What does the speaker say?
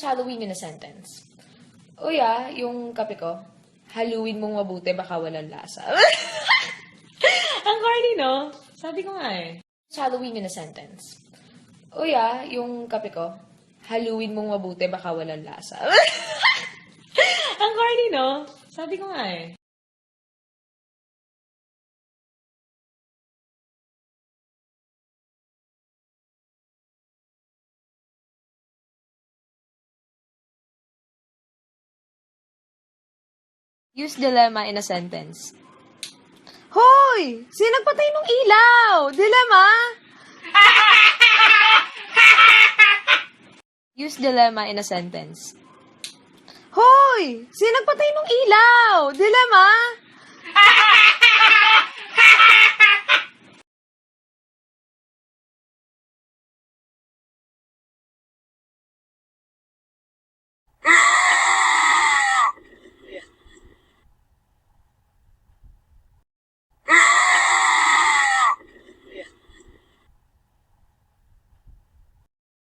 Halloween in a sentence. Uy yung kape ko, haluin mong mabuti, baka walang lasa. Ang corny, no? Sabi ko nga eh. Halloween in a sentence. Uy yung kape ko, haluin mong mabuti, baka walang lasa. Ang corny, no? Sabi ko nga eh. Use dilemma in a sentence. Hoy! Sino nagpatay ng ilaw? Dilemma? Use dilemma in a sentence. Hoy! Sino nagpatay ng ilaw? Dilemma?